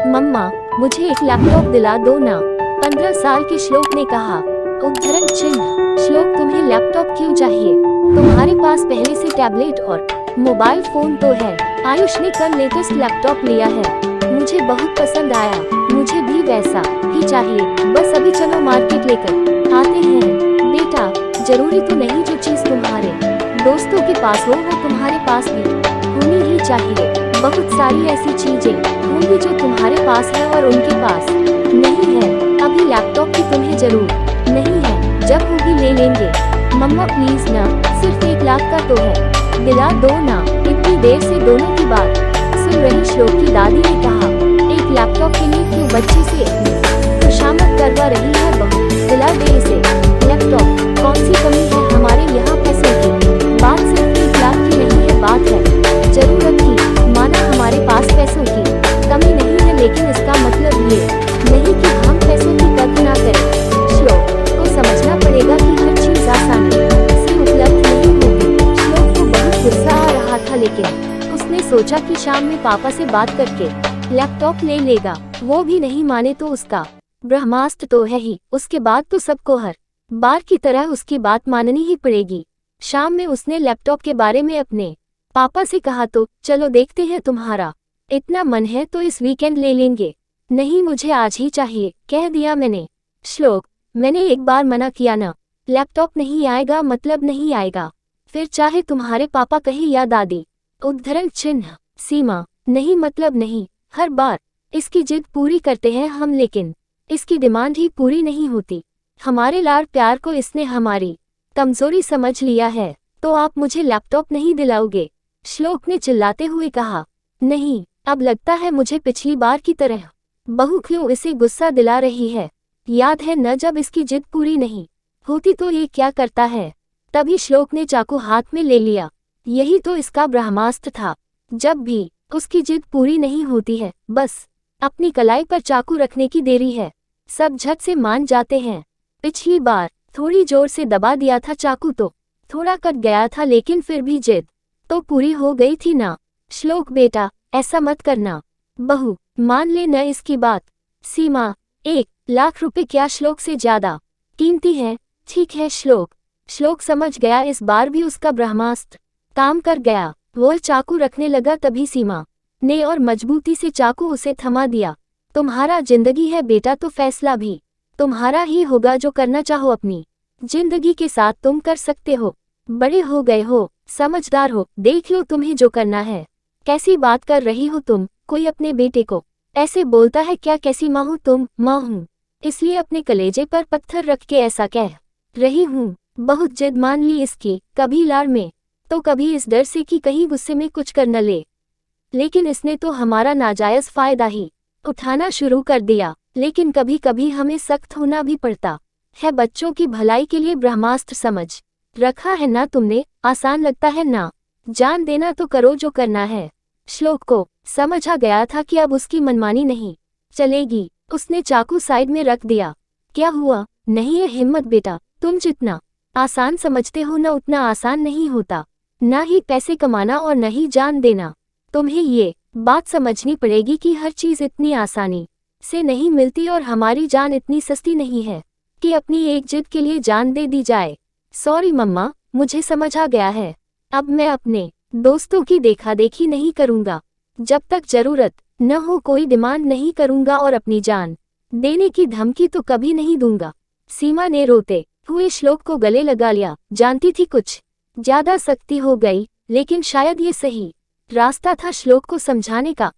मम्मा, मुझे एक लैपटॉप दिला दो ना। 15 साल के श्लोक ने कहा। उद्धरण चिन्ह। श्लोक, तुम्हें लैपटॉप क्यों चाहिए? तुम्हारे पास पहले से टैबलेट और मोबाइल फोन तो है। आयुष ने कल लेटेस्ट लैपटॉप लिया है, मुझे बहुत पसंद आया। मुझे भी वैसा ही चाहिए। बस अभी चलो मार्केट लेकर आते हैं। बेटा, जरूरी तो नहीं जो चीज तुम्हारे दोस्तों के पास हो वो तुम्हारे पास भी होनी ही चाहिए। बहुत सारी ऐसी चीजें होंगी जो तुम्हारे पास है और उनके पास नहीं है। अभी लैपटॉप की तुम्हें जरूरत नहीं है, जब होगी ले लेंगे। मम्मा प्लीज ना, सिर्फ 1 लाख का तो है, दिला दो ना। इतनी देर से दोनों की बात सुन रही श्लोक की दादी ने कहा, एक लैपटॉप के लिए क्यों बच्चे से खुशामद करवा रही है बहू? दिला दे इसे लैपटॉप। कौन सी कमी है हमारे यहाँ पैसे की? बात सिर्फ 1 लाख की नहीं है, बात है जरूरत की। माना हमारे पास पैसों की कमी नहीं है, लेकिन इसका मतलब ये नहीं कि हम पैसों की कदर ना करें। श्लोक को समझना पड़ेगा कि हर चीज आसानी से उपलब्ध नहीं होगी। श्लोक को बहुत गुस्सा आ रहा था, लेकिन उसने सोचा कि शाम में पापा से बात करके लैपटॉप ले लेगा। वो भी नहीं माने तो उसका ब्रह्मास्त्र तो है ही, उसके बाद तो सबको हर बार की तरह उसकी बात माननी ही पड़ेगी। शाम में उसने लैपटॉप के बारे में अपने पापा से कहा तो चलो देखते हैं, तुम्हारा इतना मन है तो इस वीकेंड ले लेंगे। नहीं, मुझे आज ही चाहिए, कह दिया मैंने। श्लोक, मैंने एक बार मना किया ना, लैपटॉप नहीं आएगा मतलब नहीं आएगा, फिर चाहे तुम्हारे पापा कहे या दादी। उद्धरण चिन्ह। सीमा, नहीं मतलब नहीं, हर बार इसकी जिद पूरी करते हैं हम, लेकिन इसकी डिमांड ही पूरी नहीं होती। हमारे लाड़ प्यार को इसने हमारी कमजोरी समझ लिया है, तो आप मुझे लैपटॉप नहीं दिलाओगे? श्लोक ने चिल्लाते हुए कहा। नहीं, अब लगता है मुझे पिछली बार की तरह बहू क्यों इसे गुस्सा दिला रही है। याद है न जब इसकी जिद पूरी नहीं होती तो ये क्या करता है? तभी श्लोक ने चाकू हाथ में ले लिया। यही तो इसका ब्रह्मास्त्र था, जब भी उसकी जिद पूरी नहीं होती है बस अपनी कलाई पर चाकू रखने की देरी है, सब झट से मान जाते हैं। पिछली बार थोड़ी जोर से दबा दिया था चाकू तो थोड़ा कट गया था, लेकिन फिर भी जिद तो पूरी हो गई थी ना। श्लोक बेटा, ऐसा मत करना, बहू मान ले न इसकी बात। सीमा, 1 लाख रुपए क्या श्लोक से ज्यादा कीमती है? ठीक है श्लोक। श्लोक समझ गया, इस बार भी उसका ब्रह्मास्त्र काम कर गया। वो चाकू रखने लगा, तभी सीमा ने और मजबूती से चाकू उसे थमा दिया। तुम्हारा जिंदगी है बेटा, तो फैसला भी तुम्हारा ही होगा। जो करना चाहो अपनी जिंदगी के साथ तुम कर सकते हो। बड़े हो गए हो, समझदार हो, देख लो तुम्हें जो करना है। कैसी बात कर रही हो तुम? कोई अपने बेटे को ऐसे बोलता है क्या? कैसी माँ हो तुम? माँ हूँ, इसलिए अपने कलेजे पर पत्थर रख के ऐसा कह रही हूँ। बहुत जिद मान ली इसकी, कभी लाड़ में तो कभी इस डर से कि कहीं गुस्से में कुछ कर न ले। लेकिन इसने तो हमारा नाजायज फायदा ही उठाना शुरू कर दिया। लेकिन कभी कभी हमें सख्त होना भी पड़ता है, बच्चों की भलाई के लिए ब्रह्मास्त्र समझ रखा है ना तुमने। आसान लगता है ना, जान देना तो करो जो करना है। श्लोक को समझ आ गया था कि अब उसकी मनमानी नहीं चलेगी। उसने चाकू साइड में रख दिया। क्या हुआ? नहीं है हिम्मत बेटा, तुम जितना आसान समझते हो न उतना आसान नहीं होता, ना ही पैसे कमाना और न ही जान देना। तुम्हें ये बात समझनी पड़ेगी कि हर चीज इतनी आसानी से नहीं मिलती और हमारी जान इतनी सस्ती नहीं है कि अपनी एक जिद के लिए जान दे दी जाए। सॉरी मम्मा, मुझे समझ आ गया है। अब मैं अपने दोस्तों की देखा देखी नहीं करूंगा, जब तक जरूरत न हो कोई डिमांड नहीं करूंगा और अपनी जान देने की धमकी तो कभी नहीं दूंगा। सीमा ने रोते हुए श्लोक को गले लगा लिया। जानती थी कुछ ज्यादा सख्ती हो गई, लेकिन शायद ये सही रास्ता था श्लोक को समझाने का।